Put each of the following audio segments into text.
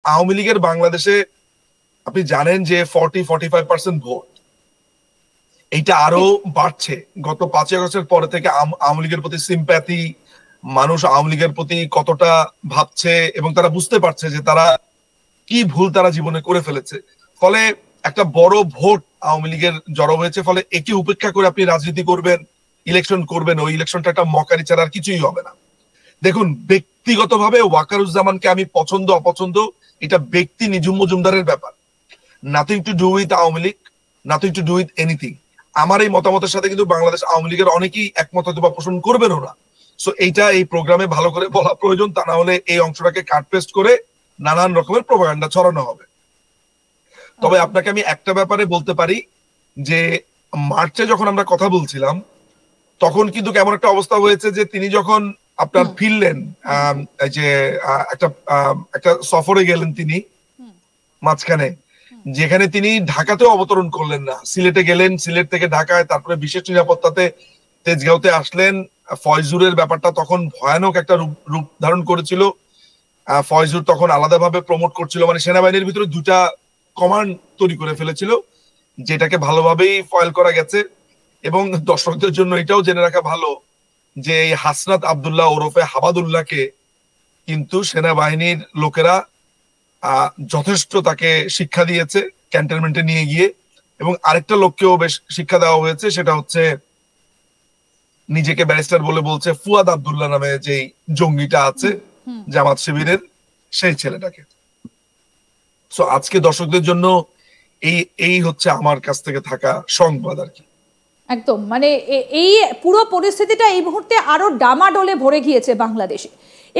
আওয়ামী লীগের বাংলাদেশে আপনি জানেন যে 40-45% ভোট, এইটা আরো বাড়ছে। গত 5 আগস্টের পরে থেকে আওয়ামী লীগের প্রতি সিম্প্যাথি, মানুষ আওয়ামী লীগের প্রতি কতটা ভাবছে এবং তারা বুঝতে পারছে যে তারা কি ভুল তারা জীবনে করে ফেলেছে। ফলে একটা বড় ভোট আওয়ামী লীগের জড়ো হয়েছে। ফলে একে উপেক্ষা করে আপনি রাজনীতি করবেন, ইলেকশন করবেন, ওই ইলেকশনটা একটা মকারি ছাড়া আর কিছুই হবে না। দেখুন, ব্যক্তিগতভাবে ওয়াকারুজ্জামানকে আমি পছন্দ অপছন্দ এটা ব্যক্তি নিঝুম মজুমদারের ব্যাপার। Nothing to do with Awami League, nothing to do with anything. আমার এই মতামতের সাথে কিন্তু বাংলাদেশ আওয়ামী লীগের অনেকেই একমত হয়তো বা পোষণ করবেনও না। সো এইটা এই প্রোগ্রামে ভালো করে বলা প্রয়োজন, তা না হলে এই অংশটাকে কাট পেস্ট করে নানান রকমের প্রোপাগান্ডা ছড়ানো হবে। তবে আপনাকে আমি একটা ব্যাপারে বলতে পারি যে মার্চে যখন আমরা কথা বলছিলাম তখন কিন্তু কেমন একটা অবস্থা হয়েছে যে তিনি যখন আপনার ফিরলেন, যে একটা সফরে গেলেন তিনি মাঝখানে, যেখানে তিনি ঢাকাতেও অবতরণ করলেন না, সিলেটে গেলেন, সিলেট থেকে ঢাকায়, তারপরে বিশেষ নিরাপত্তাতে তেজগাঁওতে আসলেন। ফয়জুরের ব্যাপারটা তখন ভয়ানক একটা রূপ ধারণ করেছিল। ফয়জুর তখন আলাদাভাবে প্রমোট করছিল, মানে সেনাবাহিনীর ভিতরে দুটা কমান্ড তৈরি করে ফেলেছিল, যেটাকে ভালোভাবেই ফয়েল করা গেছে। এবং দর্শকদের জন্য এটাও জেনে রাখা ভালো যে এই হাসনাত আব্দুল্লাহ ওরফে হাবাদুল্লাহকে কিন্তু সেনাবাহিনীর লোকেরা যথেষ্ট তাকে শিক্ষা দিয়েছে ক্যান্টনমেন্টে নিয়ে গিয়ে। এবং আরেকটা লোককেও বেশ শিক্ষা দেওয়া হয়েছে, সেটা হচ্ছে নিজেকে ব্যারিস্টার বলে বলছে ফুয়াদ আব্দুল্লাহ নামে যে জঙ্গিটা আছে জামাত শিবিরের, সেই ছেলেটাকে। সো আজকে দর্শকদের জন্য এই হচ্ছে আমার কাছ থেকে থাকা সংবাদ আর কি। একদম, মানে এই পুরো পরিস্থিতিটা এই মুহূর্তে আরো ডামাডোলে ভরে গিয়েছে বাংলাদেশে।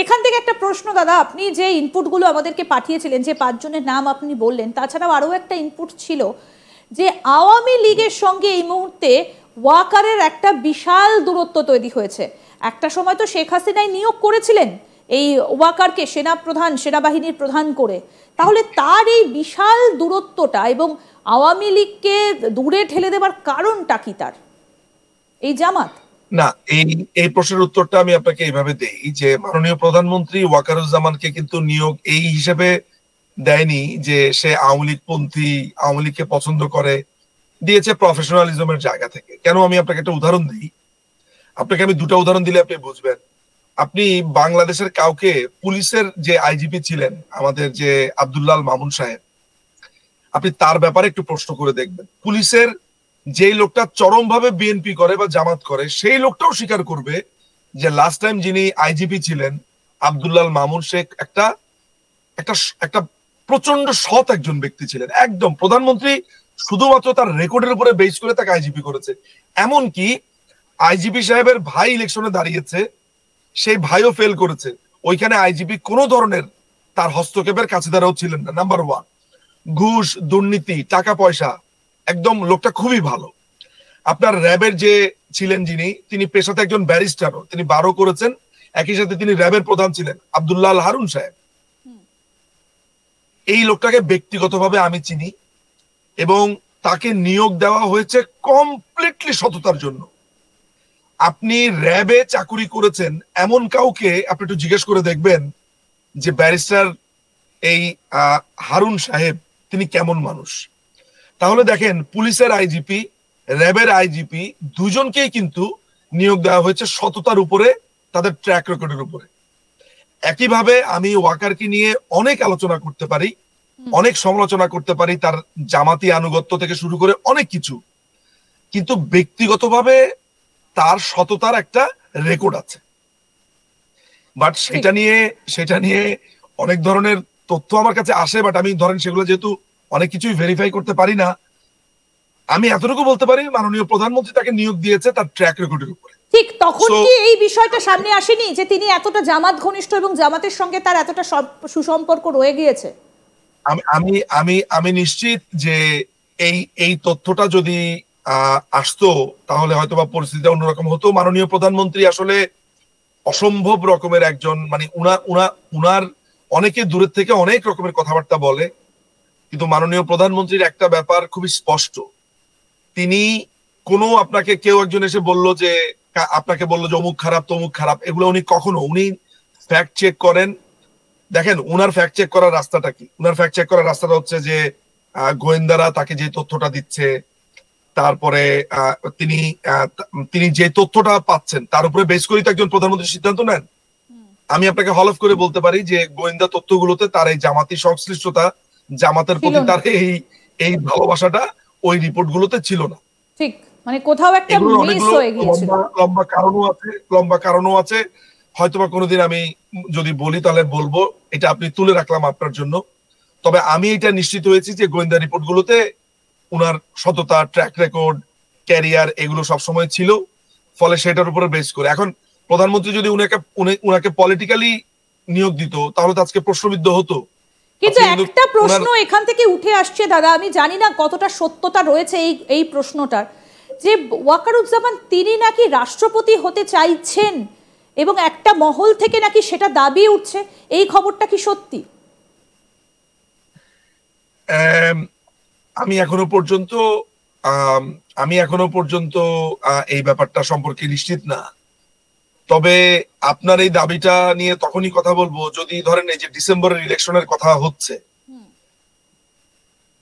এখান থেকে একটা প্রশ্ন দাদা, আপনি যে ইনপুটগুলো আমাদেরকে পাঠিয়েছিলেন, যে 5 জনের নাম আপনি বললেন, তাছাড়াও আরো একটা ইনপুট ছিল যে আওয়ামী লীগের সঙ্গে এই মুহূর্তে ওয়াকারের একটা বিশাল দূরত্ব তৈরি হয়েছে। একটা সময় তো শেখ হাসিনাই নিয়োগ করেছিলেন এই ওয়াকারকে সেনাবাহিনীর প্রধান করে। তাহলে তার এই বিশাল দূরত্বটা এবং আওয়ামী লীগকে দূরে ঠেলে দেবার কারণটা কি তার, এই জামাত? না, এই প্রশ্নের উত্তরটা আমি আপনাকে এইভাবে দেই যে মাননীয় প্রধানমন্ত্রী ওয়াকারুজ্জামানকে কিন্তু নিয়োগ এই হিসেবে দেয়নি যে সে আওয়ামী লীগ পন্থী, আওয়ামী লীগকে পছন্দ করে, দিয়েছে প্রফেশনালিজমের জায়গা থেকে। কেন, আমি আপনাকে একটা উদাহরণ দিই। আপনাকে আমি দুটো উদাহরণ দিলে আপনি বুঝবেন। আপনি বাংলাদেশের কাউকে, পুলিশের যে আইজিপি ছিলেন আমাদের যে আব্দুল্লাহ মামুন সাহেব, আপনি তার ব্যাপারে একটু প্রশ্ন করে দেখবেন। পুলিশের যে লোকটা চরমভাবে বিএনপি করে বা জামাত করে, সেই লোকটাও স্বীকার করবে যে লাস্ট টাইম যিনি আইজিপি ছিলেন আব্দুল্লাহ মামুন শেখ একটা একটা একটা প্রচন্ড সৎ একজন ব্যক্তি ছিলেন। একদম প্রধানমন্ত্রী শুধুমাত্র তার রেকর্ডের উপরে বেস করে তাকে আইজিপি করেছে। এমনকি আইজিপি সাহেবের ভাই ইলেকশনে দাঁড়িয়েছে, সেই ভাইও ফেল করেছে। ওইখানে আইজিপি কোনো ধরনের তার হস্তক্ষেপের কাছে দ্বারাও ছিলেন না। নাম্বার 1, ঘুষ, দুর্নীতি, টাকা পয়সা, একদম লোকটা খুবই ভালো। আপনার র্যাবের যে ছিলেন যিনি, তিনি পেশাতে একজন ব্যারিস্টারও, তিনি বারও করেছেন, একই সাথে তিনি র্যাবের প্রধান ছিলেন, আব্দুল্লাহ আল হারুন সাহেব। এই লোকটাকে ব্যক্তিগতভাবে আমি চিনি এবং তাকে নিয়োগ দেওয়া হয়েছে কমপ্লিটলি সততার জন্য। আপনি র্যাবে চাকুরি করেছেন এমন কাউকে আপনি একটু জিজ্ঞেস করে দেখবেন যে ব্যারিস্টার এই হারুন সাহেব তিনি কেমন মানুষ। তাহলে দেখেন, পুলিশের আইজিপি, র্যাবের আইজিপি দুজনকেই কিন্তু নিয়োগ দেওয়া হয়েছে সততার উপরে, তাদের ট্র্যাক রেকর্ডের উপরে। একইভাবে আমি ওয়াকারকে নিয়ে অনেক আলোচনা করতে পারি, অনেক সমালোচনা করতে পারি, তার জামাতি আনুগত্য থেকে শুরু করে অনেক কিছু, কিন্তু ব্যক্তিগতভাবে তার সততার একটা রেকর্ড আছে। বাট সেটা নিয়ে অনেক ধরনের তথ্য আমার কাছে আসে, বাট আমি ধরেন সেগুলো যেহেতু অনেক কিছুই ভেরিফাই করতে পারি না, আমি এতটুকু বলতে পারি মাননীয় প্রধানমন্ত্রী তাকে নিয়োগ দিয়েছে তার ট্র্যাক রেকর্ডের উপরে। ঠিক তখন কি এই বিষয়টা সামনে আসেনি যে তিনি এতটা জামাত ঘনিষ্ঠ এবং জামাতের সঙ্গে তার এতটা সুসম্পর্ক রয়ে গিয়েছে? আমি নিশ্চিত যে এই তথ্যটা যদি আসতো তাহলে হয়তোবা পরিস্থিতিটা অন্যরকম হতো। মাননীয় প্রধানমন্ত্রী আসলে অসম্ভব রকমের একজন, মানে উনার অনেকে দূরের থেকে অনেক রকমের কথাবার্তা বলে, কিন্তু মাননীয় প্রধানমন্ত্রীর একটা ব্যাপার খুবই স্পষ্ট। তিনি কোনো আপনাকে কেউ একজন এসে বললো যে আপনাকে বললো যে অমুক খারাপ তমুক খারাপ, এগুলো উনি কখনো, উনি ফ্যাক্ট চেক করেন, দেখেন উনার ফ্যাক্ট চেক করার রাস্তাটা কি? উনার ফ্যাক্ট চেক করার রাস্তাটা হচ্ছে যে গোয়েন্দারা তাকে যে তথ্যটা দিচ্ছে, তারপরে তিনি তিনি যে তথ্যটা পাচ্ছেন তার উপরে বেস করেই তো একজন প্রধানমন্ত্রী সিদ্ধান্ত নেন। আমি আপনাকে হলফ করে বলতে পারি যে গোয়েন্দা তথ্যগুলোতে তার এই জামাতি সংশ্লিষ্টতা, জামাতের প্রতি তার এই ভালোবাসাটা ওই রিপোর্ট গুলোতে ছিল না। ঠিক, মানে কোথাও একটা মিস হয়ে গিয়েছিল। লম্বা কারণও আছে। হয়তোবা কোনোদিন আমি যদি বলি তাহলে বলবো, এটা আপনি তুলে রাখলাম আপনার জন্য। তবে আমি এটা নিশ্চিত হয়েছি যে গোয়েন্দা রিপোর্ট গুলোতে উনার সততা, ট্র্যাক রেকর্ড, ক্যারিয়ার এগুলো সবসময় ছিল। ফলে সেটার উপরে বেস করে এখন প্রধানমন্ত্রী যদি উনাকে পলিটিক্যালি নিয়োগ দিত তাহলে তো আজকে প্রশ্নবিদ্ধ হতো। কিন্তু একটা প্রশ্ন এখান থেকে উঠে আসছে দাদা, আমি জানি না কতটা সত্যতা রয়েছে এই প্রশ্নটার, যে ওয়াকারুজ্জামান তিনি নাকি রাষ্ট্রপতি হতে চাইছেন এবং একটা মহল থেকে নাকি সেটা দাবি উঠছে, এই খবরটা কি সত্যি? আমি এখনো পর্যন্ত এই ব্যাপারটা সম্পর্কে নিশ্চিত না। তবে আপনার এই দাবিটা নিয়ে তখনই কথা বলবো যদি ধরেন এই যে ডিসেম্বরের ইলেকশনের কথা হচ্ছে,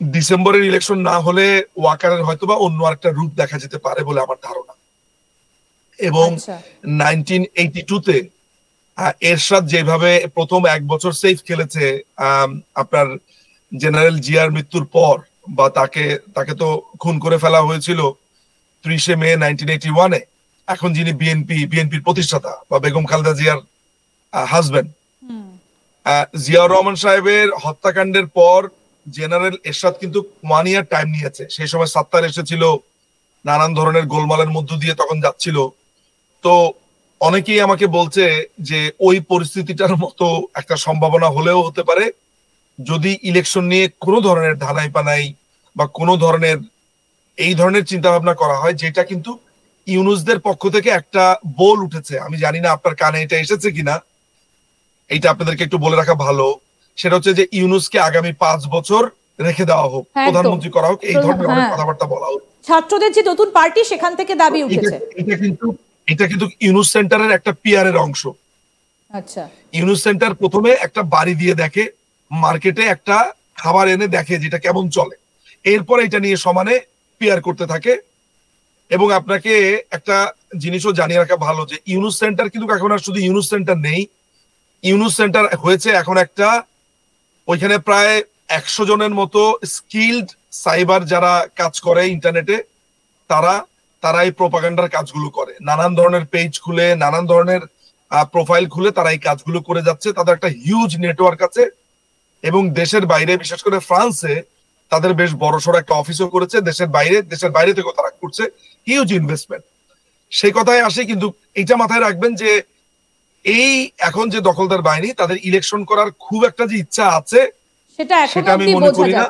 ডিসেম্বরের ইলেকশন না হলে ওয়াকারের হয়তোবা অন্য আরেকটা রূপ দেখা যেতে পারে বলে আমার ধারণা। এবং 1982-তে এরশাদ যেভাবে প্রথম 1 বছর সেফ খেলেছে আপনার জেনারেল জিয়ার মৃত্যুর পর, বা তাকে তো খুন করে ফেলা হয়েছিল 30 মে 1981-এ। এখন যিনি বিএনপির প্রতিষ্ঠাতা বা বেগম খালেদা জিয়ার হাজবেন্ড, জিয়াউর রহমান সাহেবের হত্যাকাণ্ডের পর জেনারেল এরশাদ কিন্তু 1 ইয়ার টাইম নিয়েছে। সেই সময় সাত্তার এসেছিল, নানান ধরনের গোলমালের মধ্য দিয়ে তখন যাচ্ছিল। তো অনেকেই আমাকে বলছে যে ওই পরিস্থিতিটার মতো একটা সম্ভাবনা হলেও হতে পারে যদি ইলেকশন নিয়ে কোনো ধরনের ধানাই পানাই বা কোনো ধরনের এই ধরনের চিন্তা ভাবনা করা হয়, যেটা কিন্তু ইউনুসদের পক্ষ থেকে একটা বল উঠেছে। আমি জানি না আপনার কানে এটা এসেছে কিনা, এইটা আপনাদেরকে একটু বলে রাখা ভালো। সেটা হচ্ছে যে ইউনুসকে আগামী 5 বছর রেখে দেওয়া হোক, প্রধানমন্ত্রী করা হোক, এই ধরনের অনেক কথাবার্তা বলা হোক। ছাত্রদের যে নতুন পার্টি সেখান থেকে দাবি উঠেছে। এটা কিন্তু ইউনুস সেন্টারের একটা পিআরের অংশ। আচ্ছা, ইউনুস সেন্টার প্রথমে একটা বাড়ি দিয়ে দেখে, মার্কেটে একটা খাবার এনে দেখে যেটা কেমন চলে, এরপর এটা নিয়ে সমানে পিআর করতে থাকে। এবং আপনাকে একটা জিনিসও জানিয়ে রাখা ভালো যে ইউনুস সেন্টার কিন্তু এখন আর শুধু ইউনুস সেন্টার নেই, ইউনুস সেন্টার হয়েছে এখন একটা, ওইখানে প্রায় 100 জনের মতো স্কিলড সাইবার যারা কাজ করে ইন্টারনেটে, তারা এই প্রোপাগান্ডার কাজগুলো করে। নানান ধরনের পেজ খুলে, নানান ধরনের প্রোফাইল খুলে তারা এই কাজগুলো করে যাচ্ছে। তাদের একটা হিউজ নেটওয়ার্ক আছে এবং দেশের বাইরে, বিশেষ করে ফ্রান্সে তাদের বেশ বড়সড় একটা অফিসও করেছে। দেশের বাইরে থেকেও তারা করছে হিউজ ইনভেস্টমেন্ট। সেই কথায় আসে, কিন্তু এটা মাথায় রাখবেন যে এই এখন যে দখলদার বাহিনী, তাদের ইলেকশন করার খুব একটা যে ইচ্ছা আছে সেটা আমি মনে করি না।